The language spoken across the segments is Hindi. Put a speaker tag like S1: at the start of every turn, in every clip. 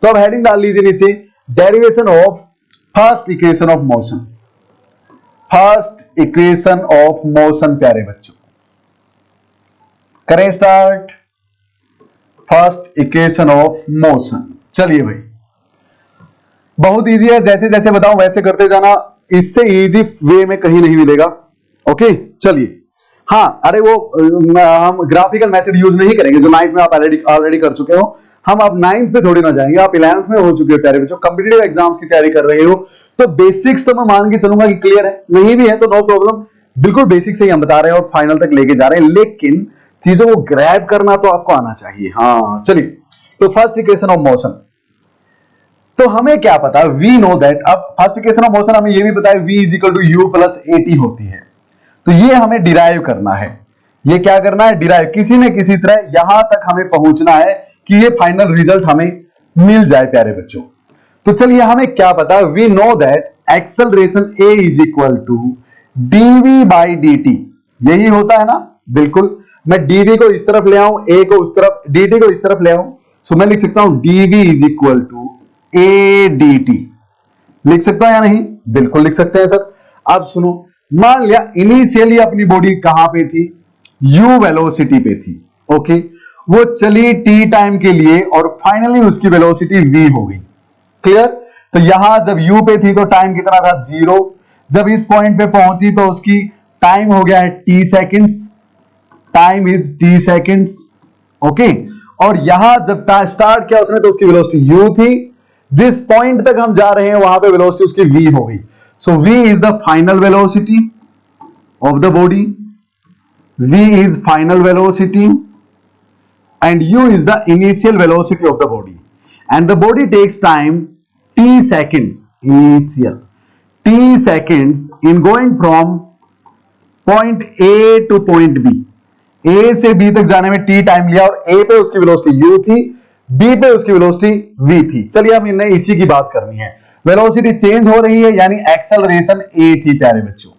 S1: तो अब हेडिंग डाल लीजिए नीचे, derivation of first equation of motion. First equation of motion प्यारे बच्चों, करें start. First equation of motion, चलिए भाई बहुत इजी है, जैसे जैसे बताऊं वैसे करते जाना, इससे इजी वे में कहीं नहीं मिलेगा। ओके चलिए, हाँ अरे वो हम ग्राफिकल मेथड यूज नहीं करेंगे जो 9th में आप ऑलरेडी कर चुके हो। हम अब 9th पे थोड़ी ना जाएंगे, आप 11th में हो चुके हो प्यारे बच्चों, कॉम्पिटिटिव एग्जाम्स की तैयारी कर रहे हो, तो बेसिक्स तो मैं मान के चलूंगा कि क्लियर है, नहीं भी है तो नो प्रॉब्लम, बिल्कुल बेसिक से ही हम बता रहे हैं और फाइनल तक लेके जा रहे हैं, लेकिन चीजों को ग्रैब करना तो आपको आना चाहिए। हाँ चलिए, तो फर्स्ट इक्वेशन ऑफ मोशन, तो हमें क्या पता, वी नो दैट, अब फर्स्ट इक्वेशन ऑफ मोशन हमें ये भी पता है v is equal to u plus a t होती है, तो ये हमें डिराइव करना है। ये क्या करना है, डिराइव, किसी न किसी तरह यहां तक हमें पहुंचना है कि ये फाइनल रिजल्ट हमें मिल जाए प्यारे बच्चों। तो चलिए हमें क्या पता, we know that acceleration a is equal to dv by dt, यही होता है ना, बिल्कुल। मैं dv को इस तरफ ले आऊं, a को उस तरफ, dt को इस तरफ ले आऊं, सो मैं लिख सकता हूं dv is equal to a dt, लिख सकता हूं या नहीं, बिल्कुल लिख सकते हैं सर। अब सुनो, मान लिया इनिशियली अपनी बॉडी कहां पे थी, u वेलोसिटी पे थी, ओके, वो चली t टाइम के लिए और फाइनली उसकी वेलोसिटी v हो गई, क्लियर। तो यहां जब u पे थी तो टाइम कितना था, 0, जब इस पॉइंट पे पहुंची तो उसकी टाइम हो गया है t seconds, time is t seconds, okay. और यहां जब स्टार्ट किया उसने तो उसकी वेलोसिटी u थी, जिस पॉइंट तक हम जा रहे हैं वहां पे वेलोसिटी उसकी v हो गई। सो v is the final velocity of the body, v is final velocity and u is the initial velocity of the body, and the body takes time t seconds, initial t seconds in going from point A to point B, A से B तक जाने में t टाइम लिया और A पे उसकी वेलोसिटी u थी, B पे उसकी वेलोसिटी v थी। चलिए हम इन्हें इसी की बात करनी है, वेलोसिटी चेंज हो रही है यानी एक्सेलरेशन a थी प्यारे बच्चों,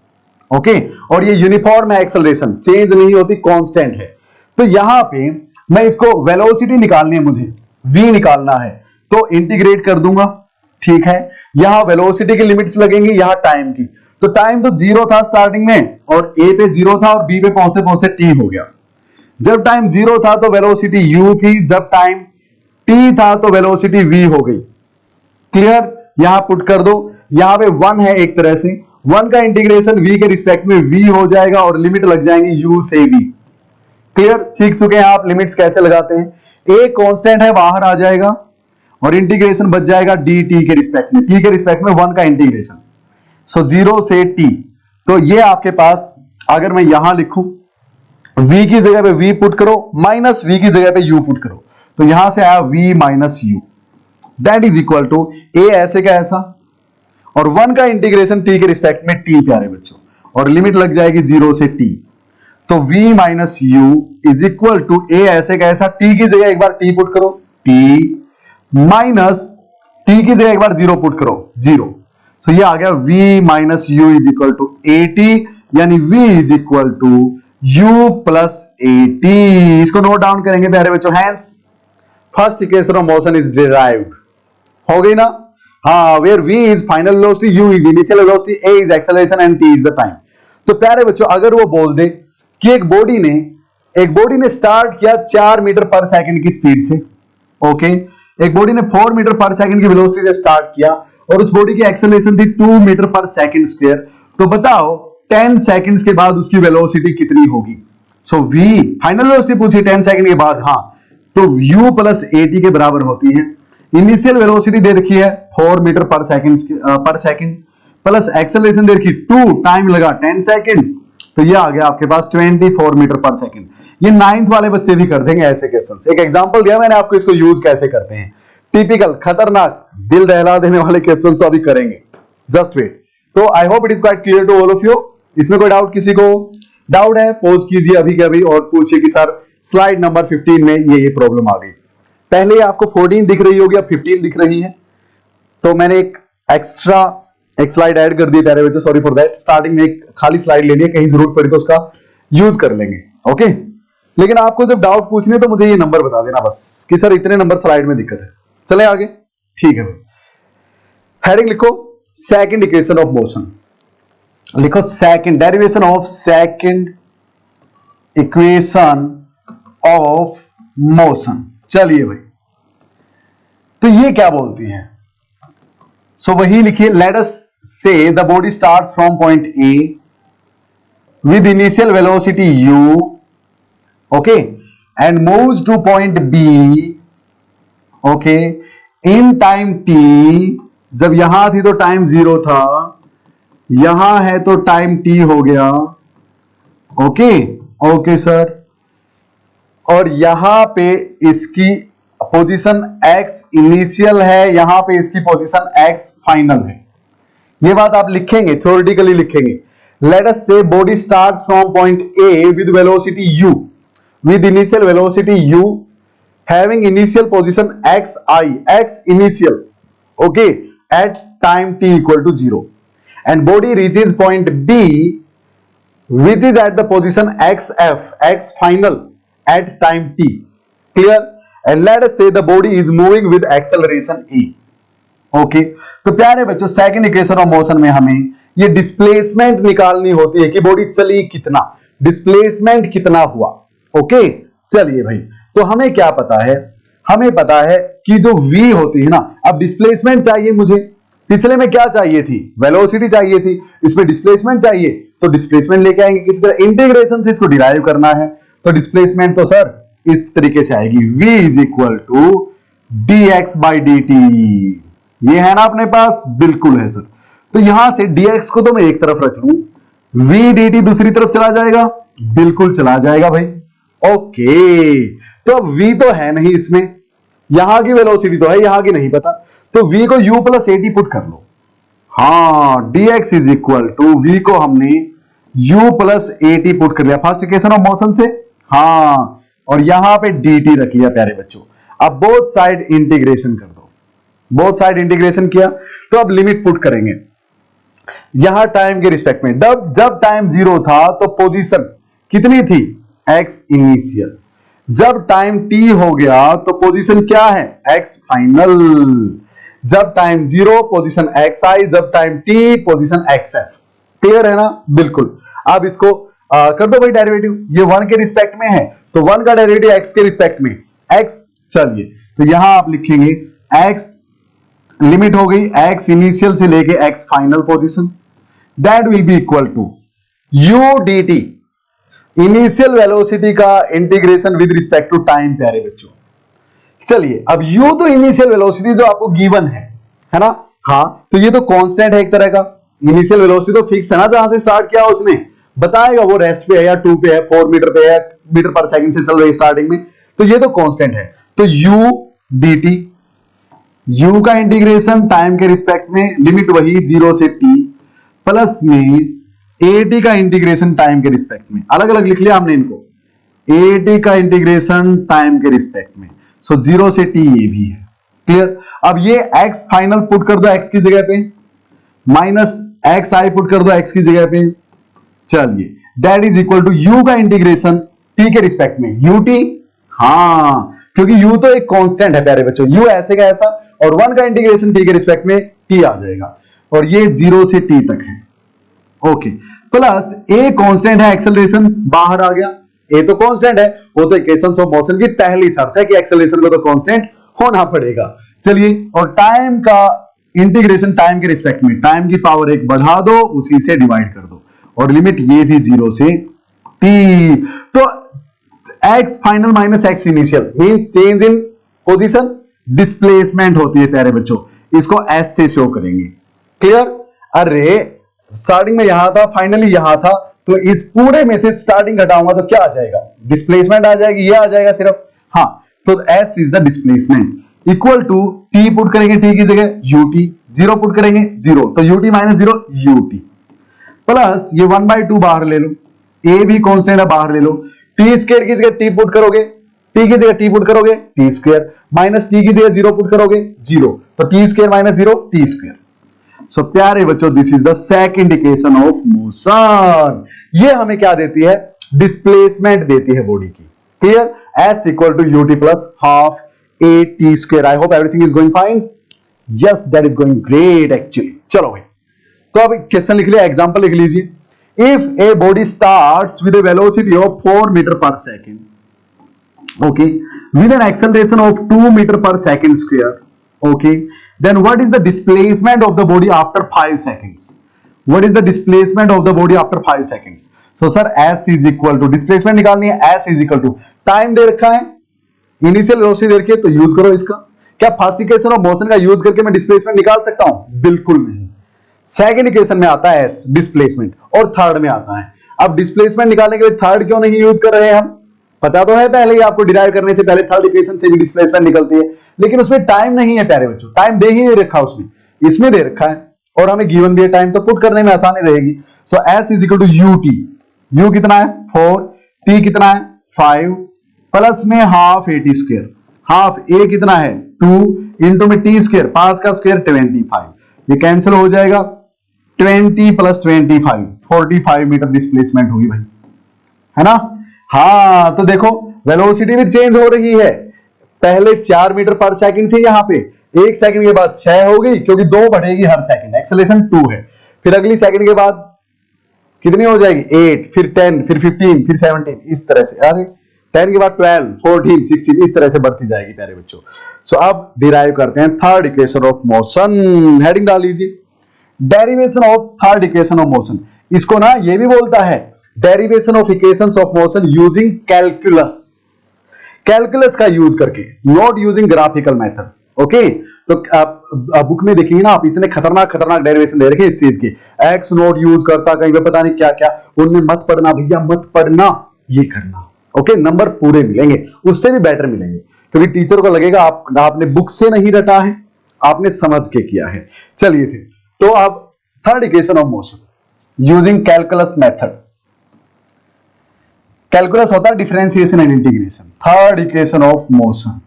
S1: ओके। और ये यूनिफॉर्म है, एक्सेलरेशन चेंज नहीं होती, कांस्टेंट है। तो यहां पे मैं इसको वेलोसिटी निकालनी है, मुझे v निकालना है, तो इंटीग्रेट कर दूंगा, ठीक है। यहां वेलोसिटी की लिमिट्स लगेंगी, यहां टाइम की, तो टाइम तो 0 था स्टार्टिंग में और a पे 0 था और b पे पहुंचते पहुंचते t हो गया। जब टाइम 0 था तो वेलोसिटी u थी, जब टाइम t था तो वेलोसिटी v हो गई, क्लियर। यहां पुट कर दो, यहां पे 1 है, एक तरह से 1 का इंटीग्रेशन v के रिस्पेक्ट में v हो जाएगा और लिमिट लग जाएंगी u से v, क्लियर। सीख चुके हैं आप लिमिट्स कैसे लगाते हैं, a कांस्टेंट है बाहर आ जाएगा और इंटीग्रेशन बच जाएगा dt के रिस्पेक्ट में, t के रिस्पेक्ट में 1 का इंटीग्रेशन, सो 0 से t। तो ये आपके पास, अगर मैं यहां लिखूं v की जगह पे v पुट करो, माइनस v की जगह पे u पुट करो, तो यहां से आया v minus u, that is equal to a ऐसे का ऐसा और 1 का इंटीग्रेशन t के रिस्पेक्ट में t प्यारे बच्चों, और लिमिट लग जाएगी 0 से t, तो v minus u is equal to a ऐसे का ऐसा, t की जगह एक बार t पुट करो, t माइनस t की जगह एक बार 0 पुट करो, 0, सो ये आ गया v minus u is equal to at, यानी v is equal to u plus at। इसको नोट डाउन करेंगे प्यारे बच्चों, hence first equation of motion is derived, हो गई ना। हाँ, where v is final velocity, u is initial velocity, a is acceleration and t is the time. तो प्यारे बच्चों अगर वो बोल दे कि एक बॉडी ने स्टार्ट किया 4 मीटर पर सेकंड की स्पीड से, ओके, एक बॉडी ने 4 मीटर पर सेकंड की वेलोसिटी से स्टार्ट किया और उस बॉडी की एक्सेलरेशन थी 2 मीटर पर सेकंड स्क्वायर, तो बताओ 10 सेकंड्स के बाद उसकी वेलोसिटी कितनी होगी। सो v फाइनल वेलोसिटी पूछी 10 सेकंड के बाद, हाँ, तो u प्लस at के बराबर होती है। इनिशियल वेलोसिटी दे रखी है 4 मीटर पर सेकंड प्लस एक्सेलरेशन दे रखी 2, टाइम लगा 10 सेकंड्स, तो ये आ गया आपके पास 24 मीटर पर सेकंड। ये 9th वाले बच्चे भी कर देंगे ऐसे क्वेश्चंस। एक एग्जांपल दिया मैंने आपको, इसको यूज कैसे करते हैं, टिपिकल खतरनाक दिल दहला देने वाले क्वेश्चंस तो अभी करेंगे, जस्ट वेट। तो I hope it is quite clear to all of you. इसमें कोई डाउट, किसी को डाउट है पोज कीजिए अभी के अभी और पूछिए कि सर स्लाइड नंबर 15 में ये प्रॉब्लम आ गई। पहले आपको 14 दिख रही होगी, अब 15 दिख रही है, तो मैंने एक एक्स्ट्रा एक स्लाइड ऐड कर दी प्यारे बच्चों, सॉरी फॉर दैट। स्टार्टिंग में एक खाली स्लाइड ले लिया, कहीं जरूरत पड़ी तो उसका यूज कर लेंगे, ओके। लेकिन आपको जब डाउट पूछने तो मुझे ये नंबर बता देना बस कि सर इतने नंबर स्लाइड में दिक्कत है। चले आगे। ठीक है भाई, हेडिंग लिखो सेकंड इक्वेशन ऑफ मोशन, लिखो second derivation of second equation of motion. चलिए भाई, तो ये क्या बोलती है? सो वही लिखिए, लेट अस से the body starts from point A with initial velocity u, okay, and moves two point b, okay, in time t। जब यहां थी तो टाइम 0 था, यहां है तो टाइम t हो गया, ओके ओके सर, और यहां पे इसकी पोजीशन x इनिशियल है, यहां पे इसकी पोजीशन x फाइनल है। ये बात आप लिखेंगे, थ्योरेटिकली लिखेंगे। Let us say body starts from point A with velocity u, with initial velocity u, having initial position x initial, okay, at time t equal to 0, and body reaches point b which is at the position x final at time t, clear, and let us say the body is moving with acceleration e, okay। तो प्यारे बच्चों, सेकंड इक्वेशन ऑफ मोशन में हमें ये डिस्प्लेसमेंट निकालनी होती है कि बॉडी चली कितना, डिस्प्लेसमेंट कितना हुआ, ओके। चलिए भाई, तो हमें क्या पता है? हमें पता है कि जो v होती है ना, अब डिस्प्लेसमेंट चाहिए मुझे, पिछले में क्या चाहिए थी? वेलोसिटी चाहिए थी, इसमें डिस्प्लेसमेंट चाहिए, तो डिस्प्लेसमेंट लेके आएंगे किसी तरह, इंटीग्रेशन से इसको डिराइव करना है। तो डिस्प्लेसमेंट तो सर इस तरीके से आएगी, v is equal to dx by dt। ये है ना अपने पास? बिल्कुल है सर। तो यहां से dx को तो मैं एक तरफ रख लूं, v dt दूसरी तरफ चला जाएगा, बिल्कुल चला जाएगा भाई, ओके। तो अब v तो है नहीं इसमें, यहां की वेलोसिटी तो है, यहां की नहीं पता, तो v को u प्लस at पुट कर लो। हाँ, dx is equal to v को हमने u प्लस at पुट कर लिया फर्स्ट इक्वेशन ऑफ मोशन से, हाँ, और यहां पे dt रख लिया प्यारे बच्चों। अब बोथ साइड इंटीग्रेशन कर दो, बोथ साइड इंटीग्रेशन किया तो अब लिमिट पुट करेंगे यहां टाइम के रिस्पेक्ट में। जब टाइम 0 था तो पोजीशन कितनी थी? x initial. जब टाइम t हो गया तो पोजीशन क्या है? x final. जब टाइम 0 पोजीशन xi, जब time t position xf। Clear है ना? बिल्कुल। अब इसको कर दो भाई डेरिवेटिव, ये 1 के रिस्पेक्ट में है तो 1 का डेरिवेटिव x के रिस्पेक्ट में x। चलिए, तो यहां आप लिखेंगे x, लिमिट हो गई x इनिशियल से लेके x final position, that will be equal to u dt, initial velocity का integration with respect to time. प्यारे बच्चों, चलिए, अब u तो इनिशियल वेलोसिटी जो आपको गिवन है ना? हाँ, तो ये तो कांस्टेंट है एक तरह का, इनिशियल वेलोसिटी तो फिक्स है ना, जहां से स्टार्ट किया उसने बताएगा वो रेस्ट पे है या 2 पे है, 4 मीटर पे है, मीटर पर सेकंड से चल रही स्टार्टिंग में, तो ये तो कांस्टेंट है। तो u dt, u का इंटीग्रेशन टाइम के रिस्पेक्ट में, लिमिट वही 0 से t, प्लस में at का इंटीग्रेशन टाइम के रिस्पेक्ट में, अलग अलग लिख लिया हमने इनको, at का इंटीग्रेशन टाइम के रिस्पेक्ट में, सो 0 से t ये भी है। क्लियर? अब ये x फाइनल पुट कर दो x की जगह पे, माइनस xi पुट कर दो x की जगह पे। चलिए, that is equal to u का इंटीग्रेशन t के रिस्पेक्ट में ut। हाँ, क्योंकि u तो एक कांस्टेंट है प्यारे बच्चों, u ऐसे का ऐसा, और 1 का इंटीग्रेशन t के रिस्पेक्ट में t आ जाएगा, और ये 0 से t तक है, ओके। प्लस a कांस्टेंट है, एक्सेलरेशन बाहर आ गया, a तो कांस्टेंट है, वो तो इक्वेशंस ऑफ मोशन की पहली शर्त है कि एक्सेलरेशन को तो कांस्टेंट होना पड़ेगा। चलिए, और टाइम का इंटीग्रेशन टाइम के रिस्पेक्ट में, टाइम की पावर 1 बढ़ा दो, उसी से डिवाइड कर दो, और लिमिट ये भी 0 से t। तो x final minus x initial means change in position, displacement होती है प्यारे बच्चों, इसको s से शो करेंगे। क्लियर? अरे स्टार्टिंग में यहां था, फाइनली यहां था, तो इस पूरे में से स्टार्टिंग घटाऊंगा तो क्या आ जाएगा? डिस्प्लेसमेंट आ जाएगी, ये आ जाएगा सिर्फ। हाँ, तो s is the displacement equal to t put करेंगे t की जगह ut, 0 पुट करेंगे 0, तो ut माइनस 0 ut, प्लस ये 1/2 बाहर ले लो, a भी कांस्टेंट है बाहर ले लो, t स्क्वायर की जगह t पुट करोगे, t की जगह t पुट करोगे t स्क्वायर, माइनस t की जगह 0 पुट करोगे 0, तो t square minus 0 t square. So प्यारे बच्चों, this is the second equation of motion. ये हमें क्या देती है? डिस्प्लेसमेंट देती है बॉडी की। Clear? s equal to ut plus half a t square. I hope everything is going fine. Yes, that is going great actually. चलो भाई, तो अब क्वेश्चन लिख लिया, एग्जांपल लिख लीजिए। If a body starts with a velocity of 4 metre per second, okay, with an acceleration of 2 meter per second square, okay, then what is the displacement of the body after 5 seconds? What is the displacement of the body after 5 seconds? So sir, s is equal to, displacement निकालनी है, s is equal to, time दे रखा है, इनिशियल वेलोसिटी दे रखी है, तो यूज करो इसका। क्या फर्स्ट इक्वेशन ऑफ मोशन का यूज करके मैं डिस्प्लेसमेंट निकाल सकता हूं? बिल्कुल नहीं। सेकंड इक्वेशन में आता है s डिस्प्लेसमेंट, और थर्ड में आता है। अब डिस्प्लेसमेंट निकालने के लिए थर्ड क्यों नहीं यूज कर रहे हैं हम? पता तो है पहले ही आपको, डिराइव करने से पहले थर्ड इक्वेशन से भी डिस्प्लेसमेंट निकलती है, लेकिन उसमें टाइम नहीं है प्यारे बच्चों, टाइम दे ही नहीं रखा उसमें, इसमें दे रखा है, और हमें गिवन भी है टाइम, तो पुट करने में आसानी रहेगी। So s is equal to ut, u कितना है 4, t कितना है 5, प्लस में half at square, half a कितना है 2 इंटू में t स्क्वायर, 5 का स्क्वायर 25, ये कैंसिल हो जाएगा, 20 प्लस 25 45 मीटर डिस्प्लेसमेंट होगी भाई, है ना। हाँ, तो देखो वेलोसिटी भी चेंज हो रही है, पहले 4 मीटर पर सेकंड थी, यहां पे 1 सेकंड के बाद 6 हो गई, क्योंकि 2 बढ़ेगी हर सेकंड, एक्सेलरेशन 2 है। फिर अगली सेकंड के बाद कितनी हो जाएगी 8, फिर 10, फिर 15, फिर 17, इस तरह से, अरे 10 के बाद 12, 14, 16, इस तरह से बढ़ती जाएगी प्यारे बच्चों। सो अब डिराइव करते हैं third equation of motion, heading डाल लीजिए, derivation of third equation of motion. इसको ना ये भी बोलता है derivation of equations of motion using calculus, calculus का यूज करके, not using graphical method, okay. तो आप बुक में देखेंगे ना आप, इतने खतरनाक खतरनाक डेरिवेशन दे रखे इस चीज के, एक्स नोट यूज करता, कहीं पे पता नहीं क्या क्या, उनमें मत पढ़ना भैया, मत पढ़ना, ये करना, ओके। नंबर पूरे मिलेंगे, उससे भी बेटर मिलेंगे, क्योंकि टीचर को लगेगा आपने बुक से नहीं रटा है, आपने समझ के किया है। चलिए फिर, तो अब third equation of motion using calculus method, calculus होता है differentiation and integration, third equation of motion.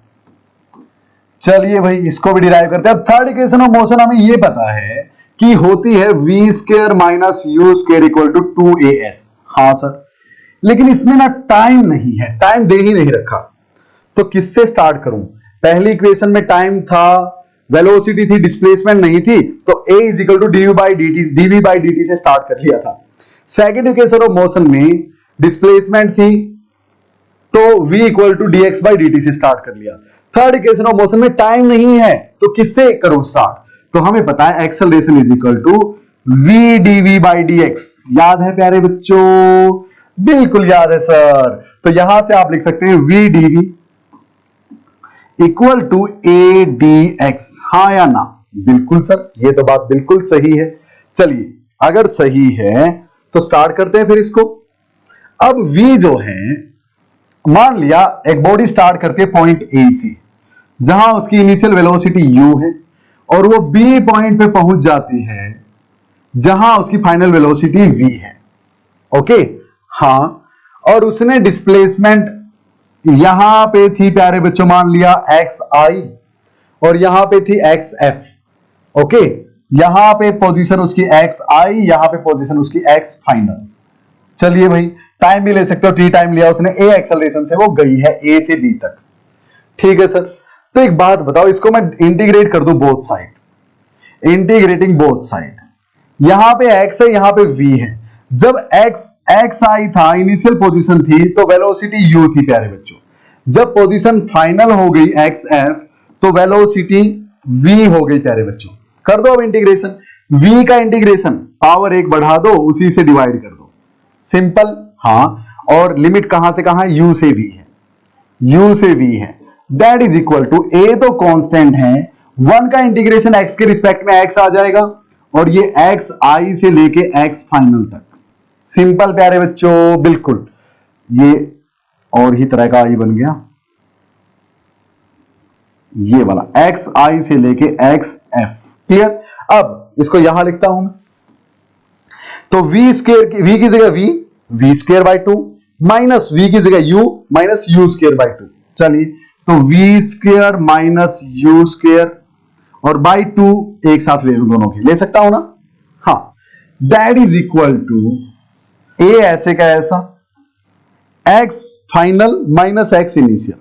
S1: चलिए भाई, इसको भी डिराइव करते हैं। अब थर्ड इक्वेशन ऑफ मोशन हमें ये पता है कि होती है v square minus u square equal to 2as। हाँ सर, लेकिन इसमें ना टाइम नहीं है, टाइम दे ही नहीं रखा, तो किससे स्टार्ट करूं? पहली इक्वेशन में टाइम था, वेलोसिटी थी, डिस्प्लेसमेंट नहीं थी, तो a is equal to dv by dt से स्टार्ट कर लिया था। सेकेंड इक्वेशन ऑफ मोशन में डिस्प्लेसमेंट थी, तो v equal to dx by dt से स्टार्ट कर लिया। थर्ड इक्वेशन ऑफ मोशन में टाइम नहीं है, तो किससे करूं स्टार्ट? तो हमें पता है acceleration is equal to v dv by dx। याद है प्यारे बच्चों? बिल्कुल याद है सर। तो यहां से आप लिख सकते हैं v dv equal to a dx। हाँ या ना? बिल्कुल सर, ये तो बात बिल्कुल सही है। चलिए, अगर सही है तो स्टार्ट करते हैं फिर इसको। अब v जो है, मान लिया एक बॉडी स्टार्ट करती है पॉइंट ए से, जहां उसकी इनिशियल वेलोसिटी u है, और वो b पॉइंट पे पहुंच जाती है जहां उसकी फाइनल वेलोसिटी v है, ओके। हाँ, और उसने डिस्प्लेसमेंट यहां पे थी प्यारे बच्चों, मान लिया xi, और यहां पे थी xf, ओके। यहां पे पोजीशन उसकी xi, यहां पे पोजीशन उसकी x फाइनल। चलिए भाई, टाइम भी ले सकते हो, t टाइम लिया उसने, a एक्सेलरेशन से वो गई है a से b तक, ठीक है सर। तो एक बात बताओ, इसको मैं इंटीग्रेट कर दूं both side, integrating both side, यहां पे x है, यहां पे v है। जब xi था, इनिशियल पोजीशन थी, तो वेलोसिटी u थी प्यारे बच्चों। जब पोजीशन फाइनल हो गई xf, तो वेलोसिटी v हो गई प्यारे बच्चों। कर दो अब इंटीग्रेशन, v का इंटीग्रेशन पावर 1 बढ़ा दो, उसी से डिवाइड कर दो, सिंपल। हाँ, और लिमिट कहां से कहां? u से v है, u से v है, that is equal to, a तो कांस्टेंट है, 1 का इंटीग्रेशन x के रिस्पेक्ट में x आ जाएगा, और ये x i से लेके x फाइनल तक, सिंपल प्यारे बच्चों, बिल्कुल। ये और ही तरह का i बन गया, ये वाला x i से लेके x f, क्लियर। अब इसको यहां लिखता हूं मैं, तो v स्क्वायर, v की जगह v square by 2, minus v की जगह u, minus u square by 2। चलिए, तो v square minus u square और बाई 2 एक साथ ले लूं, दोनों के ले सकता हूं ना? हाँ, that is equal to a ऐसे का ऐसा, x final minus x initial.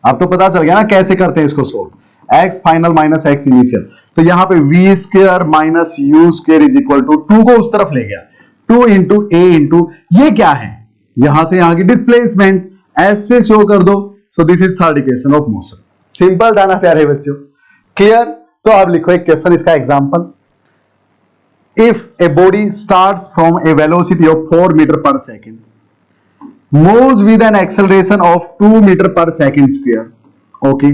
S1: अब तो पता चल गया ना कैसे करते हैं इसको solve. X final minus x initial, तो यहां पे v square minus u square is equal to 2 को उस तरफ ले गया, 2 इंटू ए इंटू ये क्या है, यहां से यहां की डिस्प्लेसमेंट, ऐसे शो कर दो। So this is third equation of motion. Simple था ना प्यारे बच्चों, क्लियर? तो अब लिखो एक क्वेश्चन, इसका example. If a body starts from a velocity of 4 metre per second, moves with an acceleration of 2 meter per second square, okay,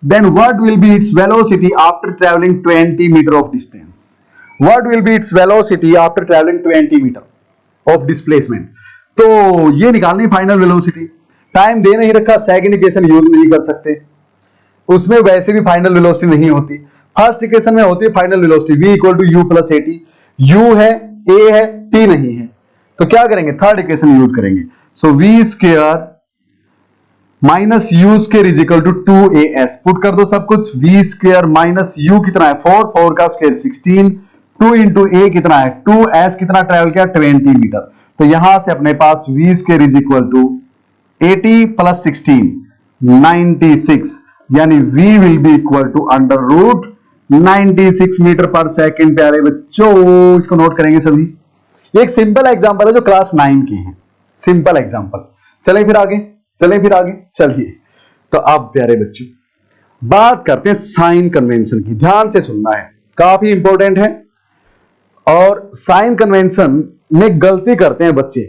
S1: then what will be its velocity after traveling 20 meter of distance? What will be its velocity after traveling 20 meter of displacement? तो ये निकालनी फाइनल वेलोसिटी। टाइम दे नहीं रखा, सेकंड इक्वेशन यूज नहीं कर सकते, उसमें वैसे भी फाइनल वेलोसिटी नहीं होती। फर्स्ट इक्वेशन में होती है final velocity v equal to u plus at, u है, a है, t नहीं है, तो क्या करेंगे, थर्ड इक्वेशन यूज करेंगे। So v square minus u square is equal to 2as, put कर दो सब कुछ। v स्क्वायर माइनस यू कितना है 4, 4 का स्क्वायर 16, 2 इंटू a कितना है 2s, कितना ट्रेवल किया 20 मीटर, तो यहां से अपने पास v स्क्वायर इज इक्वल टू 80 प्लस 16 96, यानी v will be equal to under root 96 metre per second. प्यारे बच्चों इसको नोट करेंगे सभी। ये एक सिंपल एग्जांपल है जो क्लास 9 की है, सिंपल एग्जांपल। चलें फिर आगे, चलिए। तो अब प्यारे बच्चों बात करते हैं साइन कन्वेंशन की, ध्यान से सुनना है, काफी इंपॉर्टेंट है। और साइन कन्वेंशन में गलती करते हैं बच्चे,